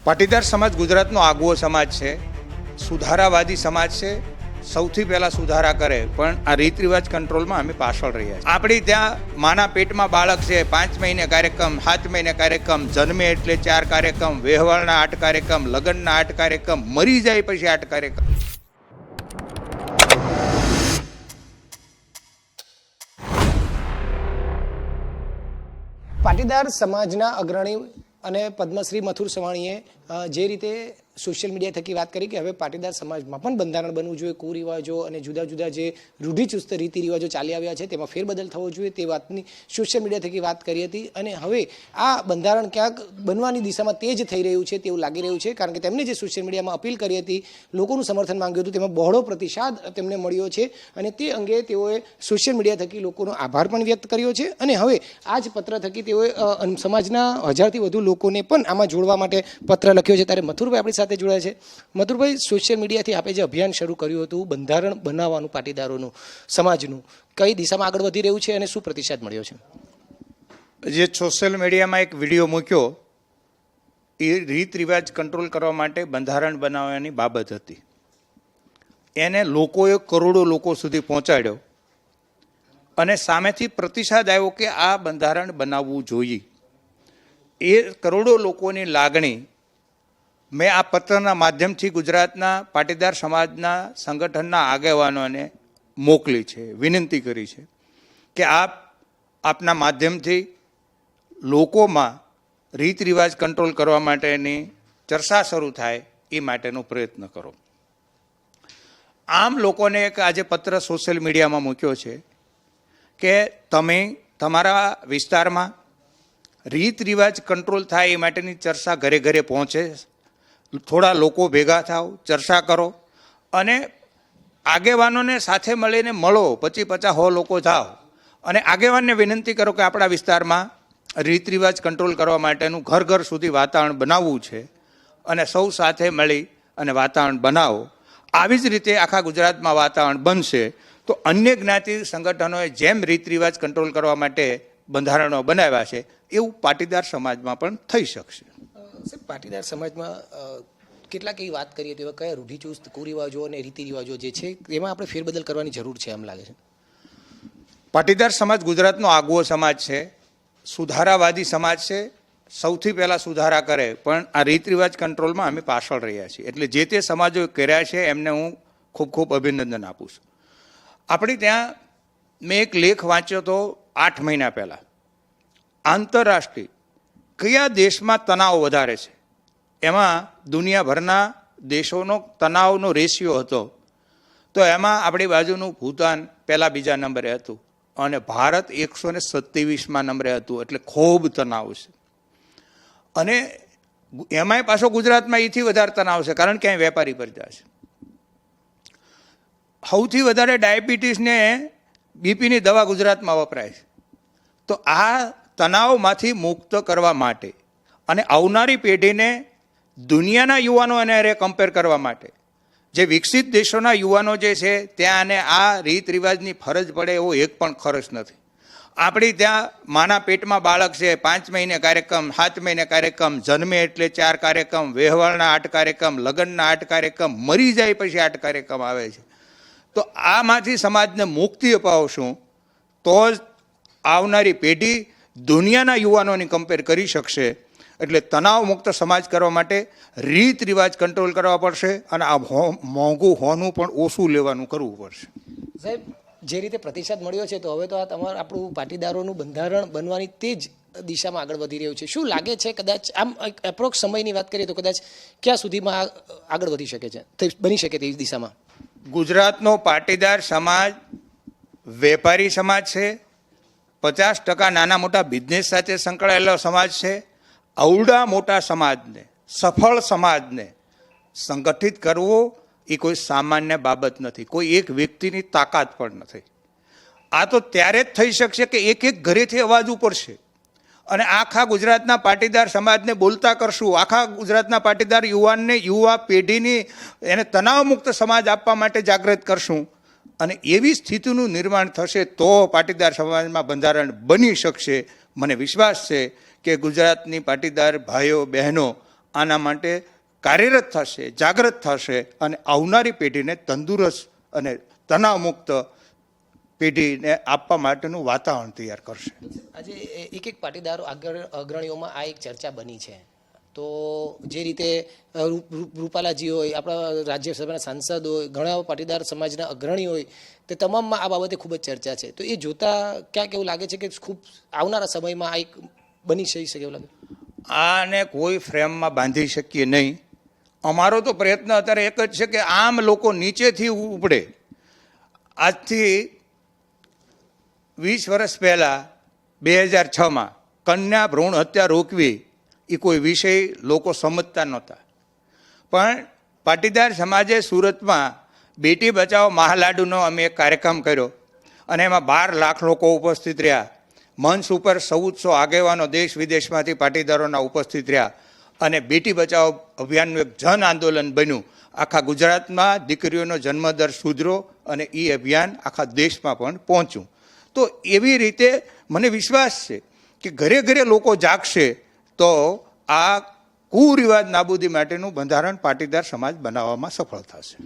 પાટીદાર સમાજ ગુજરાતનો આગવો સમાજ છે, સુધારાવાદી સમાજ છે. સૌથી પહેલાં સુધારા કરે, પણ આ રીત રિવાજ કંટ્રોલમાં અમે પાછળ રહ્યા છીએ. આપણી ત્યાં માના પેટમાં બાળક છે, 5 મહિને કાર્યક્રમ, 7 મહિને કાર્યક્રમ, જન્મે એટલે 4 કાર્યક્રમ, વહેવાળના 8 કાર્યક્રમ, લગ્નના 8 કાર્યક્રમ, મરી જાય પછી 8 કાર્યક્રમ. પાટીદાર સમાજના અગ્રણી અને પદ્મશ્રી મથુર સવાણીએ જે રીતે સોશિયલ મીડિયા થકી વાત કરી કે હવે પાટીદાર સમાજમાં પણ બંધારણ બનવું જોઈએ, કુરિવાજો અને જુદા જુદા જે રૂઢિચુસ્ત રીતિ રિવાજો ચાલી આવ્યા છે તેમાં ફેરબદલ થવો જોઈએ, તે વાતની સોશિયલ મીડિયા થકી વાત કરી હતી. અને હવે આ બંધારણ ક્યાંક બનવાની દિશામાં તેજ થઈ રહ્યું છે તેવું લાગી રહ્યું છે, કારણ કે તેમણે જે સોશિયલ મીડિયામાં અપીલ કરી હતી, લોકોનું સમર્થન માંગ્યું હતું, તેમાં બહોળો પ્રતિસાદ તેમને મળ્યો છે અને તે અંગે તેઓએ સોશિયલ મીડિયા થકી લોકોનો આભાર પણ વ્યક્ત કર્યો છે. અને હવે આ જ પત્ર થકી તેઓએ સમાજના 1000થી વધુ લોકોને પણ આમાં જોડવા માટે પત્ર લખ્યો છે. ત્યારે મથુરભાઈ આપણી સાથે જોડાયા છે. મથુરભાઈ, સોશિયલ મીડિયાથી આપે જે અભિયાન શરૂ કર્યું હતું બંધારણ બનાવવાનું પાટીદારોનું, સમાજનું, કઈ દિશામાં આગળ વધી રહ્યું છે અને શું પ્રતિસાદ મળ્યો છે? જે સોશિયલ મીડિયામાં એક વિડીયો મૂક્યો એ રીત રિવાજ કંટ્રોલ કરવા માટે બંધારણ બનાવવાની બાબત હતી. એને લોકોએ કરોડો લોકો સુધી પહોંચાડ્યો અને સામેથી પ્રતિસાદ આવ્યો કે આ બંધારણ બનાવવું જોઈએ. એ કરોડો લોકોની લાગણી મેં આ પત્રના માધ્યમથી ગુજરાતના પાટીદાર સમાજના સંગઠનના આગેવાનોને મોકલી છે, વિનંતી કરી છે કે આપના માધ્યમથી લોકોમાં રીત રિવાજ કંટ્રોલ કરવા માટેની ચર્ચા શરૂ થાય એ માટેનો પ્રયત્ન કરો. આમ લોકોને એક આજે પત્ર સોશિયલ મીડિયામાં મૂક્યો છે કે તમે તમારા વિસ્તારમાં રીત રિવાજ કંટ્રોલ થાય એ માટેની ચર્ચા ઘરે ઘરે પહોંચે, થોડા લોકો ભેગા થાવ, ચર્ચા કરો અને આગેવાનોને સાથે મળીને મળો, 50-50-100 લોકો થાવ અને આગેવાનને વિનંતી કરો કે આપણા વિસ્તારમાં રીત રિવાજ કંટ્રોલ કરવા માટેનું ઘર ઘર સુધી વાતાવરણ બનાવવું છે અને સૌ સાથે મળી અને વાતાવરણ બનાવો. આવી જ રીતે આખા ગુજરાતમાં વાતાવરણ બનશે તો અન્ય જ્ઞાતિ સંગઠનોએ જેમ રીત રિવાજ કંટ્રોલ કરવા માટે બંધારણો બનાવ્યા છે એવું પાટીદાર સમાજમાં પણ થઈ શકશે. પાટીદાર સમાજમાં કેટલાક એવી વાત કરીએ તો એવા કયા રૂઢિચુસ્ત કુરિવાજો અને રીતિ રિવાજો જે છે એમાં આપણે ફેરબદલ કરવાની જરૂર છે એમ લાગે છે? પાટીદાર સમાજ ગુજરાતનો આગવો સમાજ છે, સુધારાવાદી સમાજ છે. સૌથી પહેલાં સુધારા કરે, પણ આ રીત રિવાજ કંટ્રોલમાં અમે પાછળ રહ્યા છીએ. એટલે જે તે સમાજો કર્યા છે એમને હું ખૂબ ખૂબ અભિનંદન આપું છું. આપણી ત્યાં મેં એક લેખ વાંચ્યો હતો 8 મહિના પહેલાં. આંતરરાષ્ટ્રીય કયા દેશમાં તણાવ વધારે છે એમાં દુનિયાભરના દેશોનો તણાવનો રેશિયો હતો. તો એમાં આપણી બાજુનું ભૂતાન પહેલાં બીજા નંબરે હતું અને ભારત 127મા નંબરે હતું. એટલે ખૂબ તણાવ છે. અને એમાંય પાછો ગુજરાતમાં એથી વધારે તણાવ છે, કારણ કે અહીં વેપારી પ્રજા છે. સૌથી વધારે ડાયાબિટીસને બીપીની દવા ગુજરાતમાં વપરાય છે. તો આ તણાવમાંથી મુક્ત કરવા માટે અને આવનારી પેઢીને દુનિયાના યુવાનો અને કમ્પેર કરવા માટે જે વિકસિત દેશોના યુવાનો જે છે ત્યાં આ રીત રિવાજની ફરજ પડે એવો એક પણ ખર્ચ નથી. આપણી ત્યાં માના પેટમાં બાળક છે, 5 મહિને કાર્યક્રમ, 7 મહિને કાર્યક્રમ, જન્મે એટલે 4 કાર્યક્રમ, વહેવાળના 8 કાર્યક્રમ, લગ્નના 8 કાર્યક્રમ, મરી જાય પછી 8 કાર્યક્રમ આવે છે. તો આમાંથી સમાજને મુક્તિ અપાવશું તો જ આવનારી પેઢી દુનિયાના યુવાનોની કમ્પેર કરી શકશે. એટલે તણાવ મુક્ત સમાજ કરવા માટે રીત રિવાજ કંટ્રોલ કરવા પડશે અને આ મોંઘું હોનું પણ ઓછું લેવાનું કરવું પડશે. સાહેબ, જે રીતે પ્રતિસાદ મળ્યો છે તો હવે તો આ આપણું પાટીદારોનું બંધારણ બનવાની તે જ દિશામાં આગળ વધી રહ્યું છે. શું લાગે છે કદાચ આમ એપ્રોક્સ સમયની વાત કરીએ તો કદાચ ક્યાં સુધીમાં આગળ વધી શકે છે, બની શકે તે દિશામાં? ગુજરાતનો પાટીદાર સમાજ વેપારી સમાજ છે, 50% નાના મોટા બિઝનેસ સાથે સંકળાયેલો સમાજ છે. અવડા મોટા સમાજને, સફળ સમાજને સંગઠિત કરવો એ કોઈ સામાન્ય બાબત નથી, કોઈ એક વ્યક્તિની તાકાત પણ નથી. આ તો ત્યારે જ થઈ શકશે કે એક એક ઘરેથી અવાજ ઉપડશે અને આખા ગુજરાતના પાટીદાર સમાજને બોલતા કરશું, આખા ગુજરાતના પાટીદાર યુવાનને, યુવા પેઢીની એને તણાવમુક્ત સમાજ આપવા માટે જાગૃત કરશું અને એવી સ્થિતિનું નિર્માણ થશે તો પાટીદાર સમાજમાં બંધારણ બની શકશે. મને વિશ્વાસ છે કે ગુજરાતની પાટીદાર ભાઈઓ બહેનો આના માટે કાર્યરત થશે, જાગૃત થશે અને આવનારી પેઢીને તંદુરસ્ત અને તણાવમુક્ત પેઢીને આપવા માટેનું વાતાવરણ તૈયાર કરશે. આજે એક પાટીદાર અગ્રણીઓમાં આ એક ચર્ચા બની છે. તો જે રીતે રૂપાલાજી હોય, આપણા રાજ્યસભાના સાંસદ હોય, ઘણા પાટીદાર સમાજના અગ્રણી હોય, તે તમામમાં આ બાબતે ખૂબ જ ચર્ચા છે. તો એ જોતા ક્યાંક એવું લાગે છે કે ખૂબ આવનારા સમયમાં આ એક બની શકે એવું લાગે? આને કોઈ ફ્રેમમાં બાંધી શકીએ નહીં. અમારો તો પ્રયત્ન અત્યારે એક જ છે કે આમ લોકો નીચેથી ઉપડે. આજથી 20 વર્ષ પહેલાં 2006માં કન્યા ભ્રૂણ હત્યા રોકવી એ કોઈ વિષય લોકો સમજતા નહોતા. પણ પાટીદાર સમાજે સુરતમાં બેટી બચાવો મહાલાડુનો અમે એક કાર્યક્રમ કર્યો અને એમાં 12 લાખ લોકો ઉપસ્થિત રહ્યા. મંચ ઉપર 1400 આગેવાનો દેશ વિદેશમાંથી પાટીદારોના ઉપસ્થિત રહ્યા અને બેટી બચાવો અભિયાનનું એક જન આંદોલન બન્યું. આખા ગુજરાતમાં દીકરીઓનો જન્મદર સુધરો અને એ અભિયાન આખા દેશમાં પણ પહોંચ્યું. તો એવી રીતે મને વિશ્વાસ છે કે ઘરે ઘરે લોકો જાગશે તો આ કુરિવાજ નાબૂદી માટેનું બંધારણ પાટીદાર સમાજ બનાવવામાં સફળ થશે.